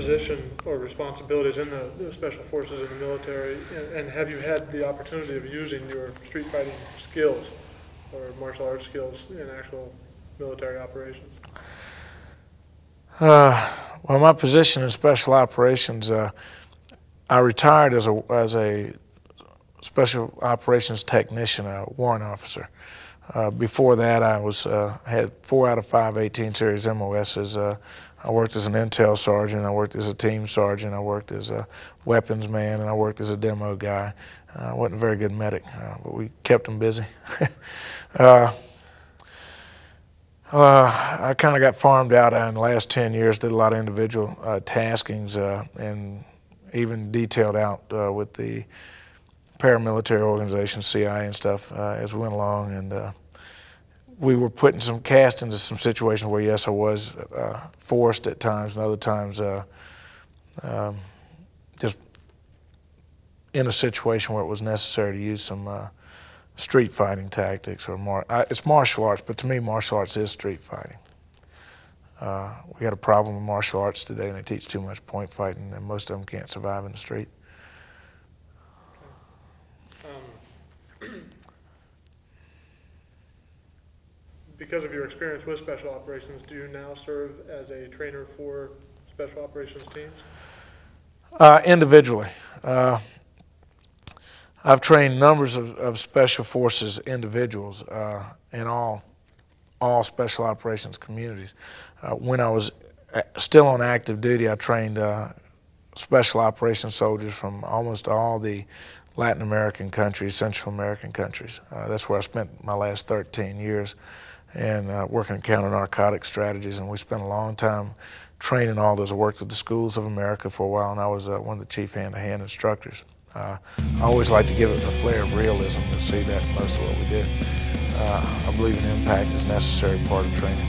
position or responsibilities in the special forces in the military, and have you had the opportunity of using your street fighting skills or martial arts skills in actual military operations? Well, my position in special operations, I retired as a special operations technician, a warrant officer. Before that, I had 4 out of 5 18 series MOSs. I worked as an intel sergeant, I worked as a team sergeant, I worked as a weapons man, and I worked as a demo guy. I wasn't a very good medic, but we kept them busy. I kind of got farmed out in the last 10 years, did a lot of individual taskings, and even detailed out with the paramilitary organization, CIA and stuff, as we went along. And we were cast into some situations where, yes, I was forced at times, and other times just in a situation where it was necessary to use some street fighting tactics, or it's martial arts, but to me martial arts is street fighting. We got a problem with martial arts today, and they teach too much point fighting, and most of them can't survive in the street. Because of your experience with special operations, do you now serve as a trainer for special operations teams? Individually. I've trained numbers of special forces individuals in all special operations communities. When I was still on active duty, I trained special operations soldiers from almost all the Latin American countries, Central American countries. That's where I spent my last 13 years, and working in counter-narcotic strategies, and we spent a long time training all those. I worked with the Schools of America for a while, and I was one of the chief hand-to-hand instructors. I always like to give it a flair of realism to see that most of what we did. I believe an impact is a necessary part of training.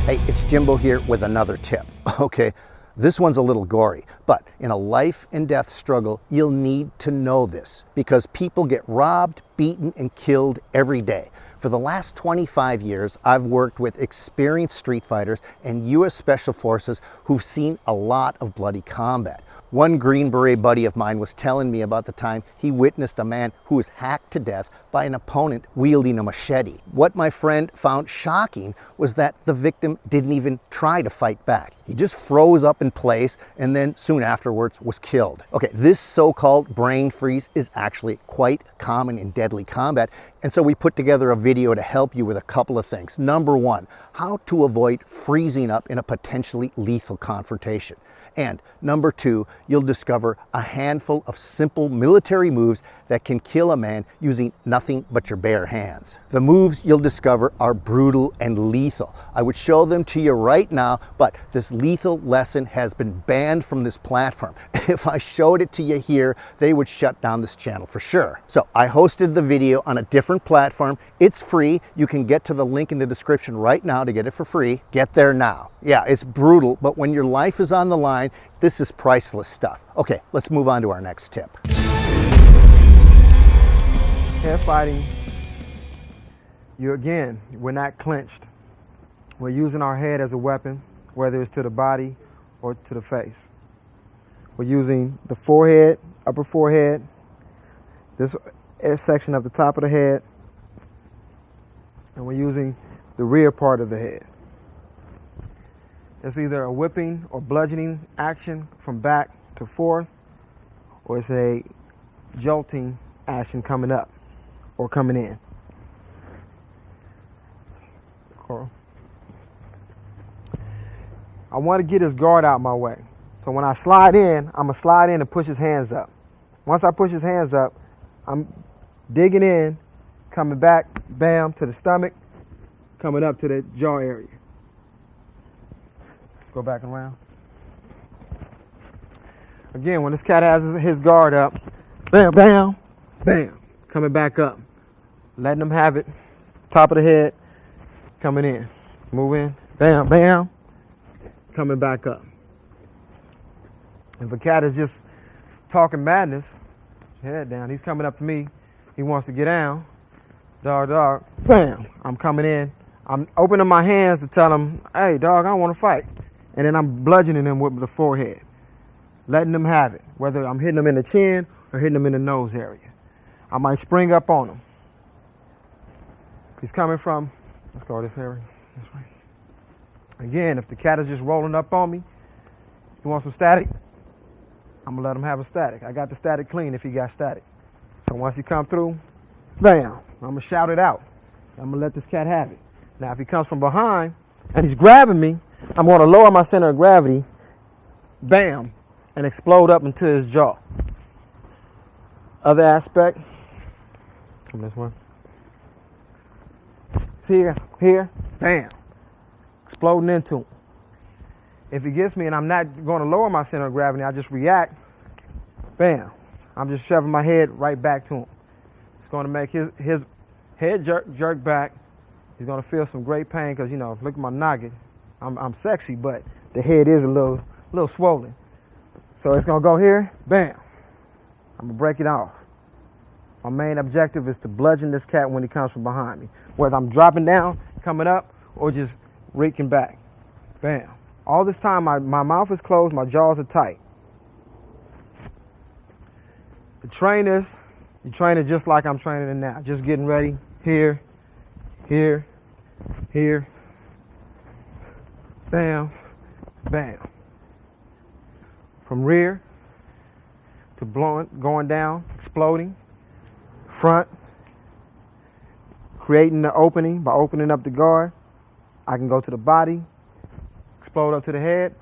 Hey, it's Jimbo here with another tip. Okay, this one's a little gory, but in a life and death struggle, you'll need to know this because people get robbed, beaten, and killed every day. For the last 25 years, I've worked with experienced street fighters and U.S. Special Forces who've seen a lot of bloody combat. One Green Beret buddy of mine was telling me about the time he witnessed a man who was hacked to death by an opponent wielding a machete. What my friend found shocking was that the victim didn't even try to fight back. He just froze up in place and then soon afterwards was killed. Okay, this so-called brain freeze is actually quite common in deadly combat, and so we put together a video to help you with a couple of things. Number one, how to avoid freezing up in a potentially lethal confrontation. And number two, you'll discover a handful of simple military moves that can kill a man using nothing but your bare hands. The moves you'll discover are brutal and lethal. I would show them to you right now, but this lethal lesson has been banned from this platform. If I showed it to you here, they would shut down this channel for sure. So I hosted the video on a different platform. It's free. You can get to the link in the description right now to get it for free. Get there now. Yeah, it's brutal, but when your life is on the line, this is priceless stuff. Okay, let's move on to our next tip. Head fighting, we're not clenched. We're using our head as a weapon, whether it's to the body or to the face. We're using the forehead, upper forehead, this section of the top of the head, and we're using the rear part of the head. It's either a whipping or bludgeoning action from back to forth, or it's a jolting action coming up or coming in. Coral. I want to get his guard out my way. So when I slide in, I'm going to slide in and push his hands up. Once I push his hands up, I'm digging in, coming back, bam, to the stomach, coming up to the jaw area. Go back around. Again, when this cat has his guard up, bam, bam, bam, coming back up. Letting him have it. Top of the head, coming in. Move in, bam, bam, coming back up. If a cat is just talking madness, head down, he's coming up to me, he wants to get down, dog, bam, I'm coming in. I'm opening my hands to tell them, hey, dog, I want to fight. And then I'm bludgeoning them with the forehead, letting them have it, whether I'm hitting them in the chin or hitting them in the nose area. I might spring up on him. He's coming from, let's go this area, this way. Again, if the cat is just rolling up on me, you want some static? I'm gonna let him have a static. I got the static clean if he got static. So once he come through, bam, I'm gonna shout it out. I'm gonna let this cat have it. Now if he comes from behind and he's grabbing me, I'm gonna lower my center of gravity, bam, and explode up into his jaw. Other aspect, come this one. It's here, bam, exploding into him. If he gets me and I'm not going to lower my center of gravity, I just react, bam, I'm just shoving my head right back to him. It's going to make his head jerk back. He's going to feel some great pain because, you know, look at my noggin. I'm sexy, but the head is a little swollen. So it's going to go here, bam. I'm going to break it off. My main objective is to bludgeon this cat when he comes from behind me, whether I'm dropping down, coming up, or just reeking back. Bam. All this time, my mouth is closed, my jaws are tight. The trainers, you train it just like I'm training it now. Just getting ready, here, here, here, bam, bam. From rear to going down, exploding, front, creating the opening by opening up the guard. I can go to the body, explode up to the head,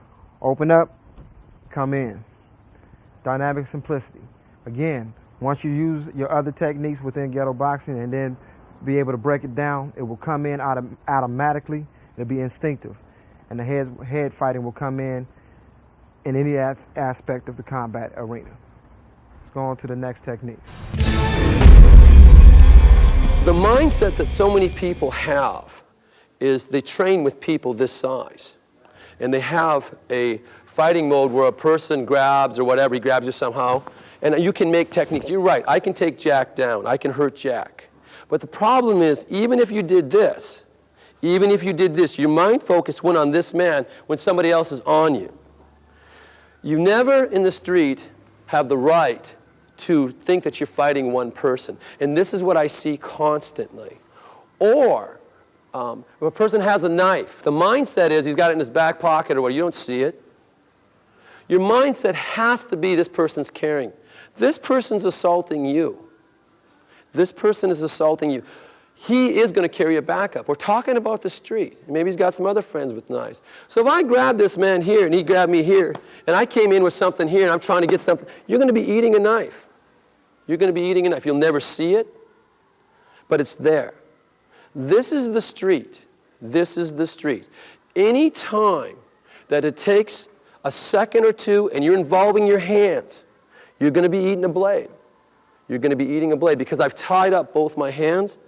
open up, come in. Dynamic simplicity. Again, once you use your other techniques within ghetto boxing and then be able to break it down, it will come in automatically. It'll be instinctive. And the head fighting will come in any aspect of the combat arena. Let's go on to the next techniques. The mindset that so many people have is they train with people this size. And they have a fighting mode where a person grabs or whatever, he grabs you somehow, and you can make techniques. You're right, I can take Jack down, I can hurt Jack. But the problem is, even if you did this, your mind focus went on this man when somebody else is on you. You never in the street have the right to think that you're fighting one person. And this is what I see constantly. Or, if a person has a knife, the mindset is he's got it in his back pocket or what, you don't see it. Your mindset has to be this person's carrying. This person's assaulting you. This person is assaulting you. He is going to carry a backup. We're talking about the street. Maybe he's got some other friends with knives. So if I grab this man here and he grabbed me here, and I came in with something here and I'm trying to get something, you're going to be eating a knife. You're going to be eating a knife. You'll never see it, but it's there. This is the street. This is the street. Any time that it takes a second or two and you're involving your hands, you're going to be eating a blade. You're going to be eating a blade because I've tied up both my hands.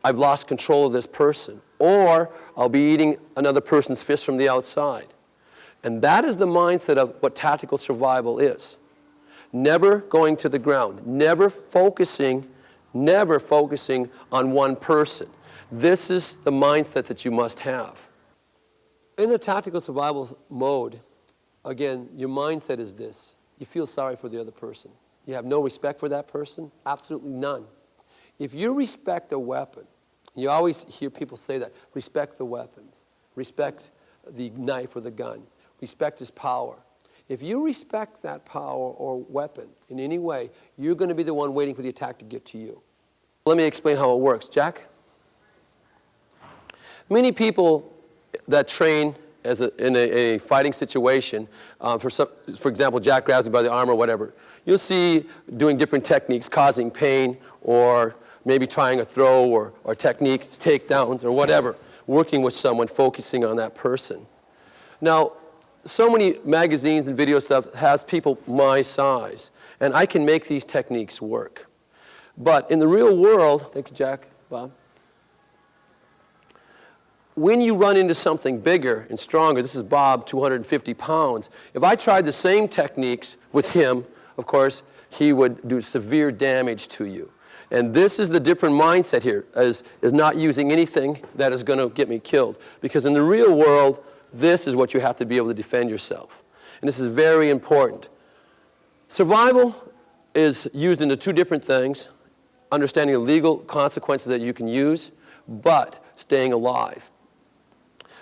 I've lost control of this person. Or I'll be eating another person's fist from the outside. And that is the mindset of what tactical survival is. Never going to the ground. Never focusing on one person. This is the mindset that you must have. In the tactical survival mode, again, your mindset is this. You feel sorry for the other person. You have no respect for that person, absolutely none. If you respect a weapon, you always hear people say that, respect the weapons, respect the knife or the gun, respect his power. If you respect that power or weapon in any way, you're going to be the one waiting for the attack to get to you. Let me explain how it works. Jack? Many people that train in a fighting situation, for example, Jack grabs me by the arm or whatever, you'll see doing different techniques, causing pain, or maybe trying a throw or techniques, takedowns, or whatever, working with someone, focusing on that person. Now, so many magazines and video stuff has people my size, and I can make these techniques work. But in the real world, thank you, Jack, Bob, when you run into something bigger and stronger, this is Bob, 250 pounds, if I tried the same techniques with him, of course, he would do severe damage to you. And this is the different mindset here, is not using anything that is going to get me killed. Because in the real world, this is what you have to be able to defend yourself. And this is very important. Survival is used into two different things: understanding the legal consequences that you can use, but staying alive.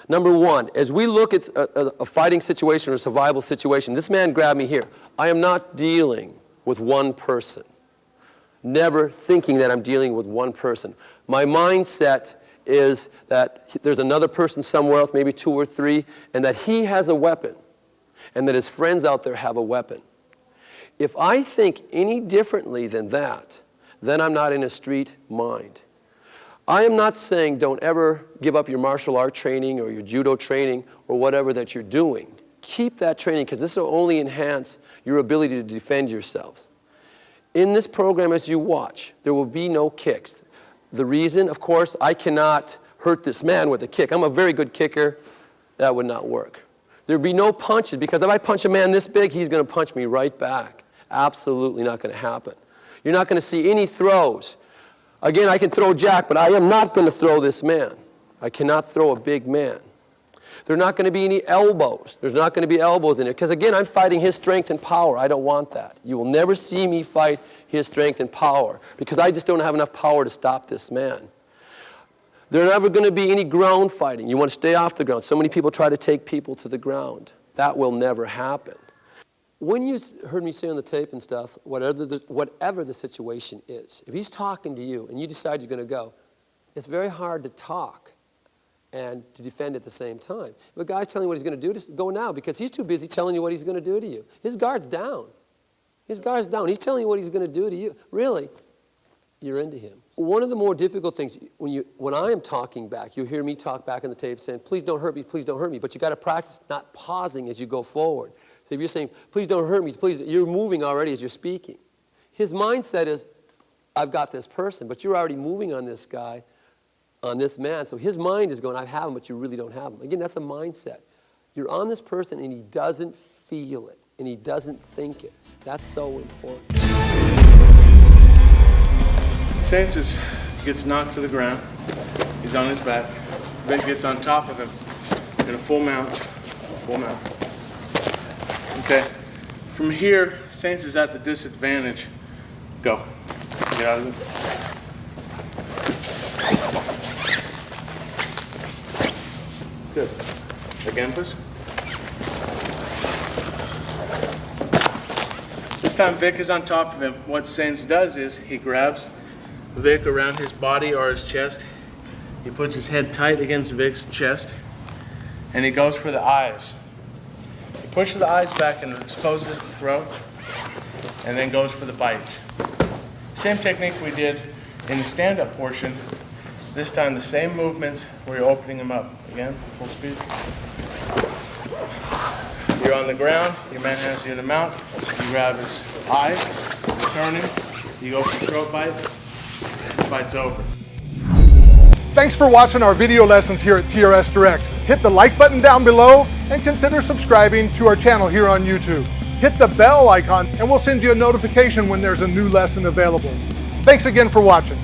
Number one, as we look at a fighting situation or a survival situation, this man grabbed me here. I am not dealing with one person. Never thinking that I'm dealing with one person. My mindset is that there's another person somewhere else, maybe two or three, and that he has a weapon, and that his friends out there have a weapon. If I think any differently than that, then I'm not in a street mind. I am not saying don't ever give up your martial art training or your judo training or whatever that you're doing. Keep that training, because this will only enhance your ability to defend yourselves. In this program, as you watch, there will be no kicks. The reason, of course, I cannot hurt this man with a kick. I'm a very good kicker. That would not work. There would be no punches, because if I punch a man this big, he's going to punch me right back. Absolutely not going to happen. You're not going to see any throws. Again, I can throw Jack, but I am not going to throw this man. I cannot throw a big man. There are not going to be any elbows. There's not going to be elbows in it, because again, I'm fighting his strength and power. I don't want that. You will never see me fight his strength and power, because I just don't have enough power to stop this man. There's never going to be any ground fighting. You want to stay off the ground. So many people try to take people to the ground. That will never happen. When you heard me say on the tape and stuff, whatever the situation is, if he's talking to you and you decide you're going to go, it's very hard to talk and to defend at the same time. If a guy's telling you what he's going to do, just go now, because he's too busy telling you what he's going to do to you. His guard's down. His guard's down. He's telling you what he's going to do to you. Really, you're into him. One of the more difficult things, when I am talking back, you hear me talk back on the tape saying, please don't hurt me, please don't hurt me. But you got to practice not pausing as you go forward. So if you're saying, please don't hurt me, please, you're moving already as you're speaking. His mindset is, I've got this person, but you're already moving on this guy, on this man. So his mind is going, I have him, but you really don't have him. Again, that's a mindset. You're on this person and he doesn't feel it, and he doesn't think it. That's so important. Sands gets knocked to the ground. He's on his back. Vic gets on top of him in a full mount. Okay. From here, Sands is at the disadvantage. Go. Get out of it. Good. Again, please. This time Vic is on top of him. What Sands does is he grabs Vic around his body or his chest. He puts his head tight against Vic's chest, and he goes for the eyes. He pushes the eyes back and exposes the throat, and then goes for the bite. Same technique we did in the stand-up portion. This time the same movements where you're opening him up. Again, full speed. You're on the ground, your man has you in the mount, you grab his eyes, you turn him, you go for the throat bite, the fight's over. Thanks for watching our video lessons here at TRS Direct. Hit the like button down below and consider subscribing to our channel here on YouTube. Hit the bell icon and we'll send you a notification when there's a new lesson available. Thanks again for watching.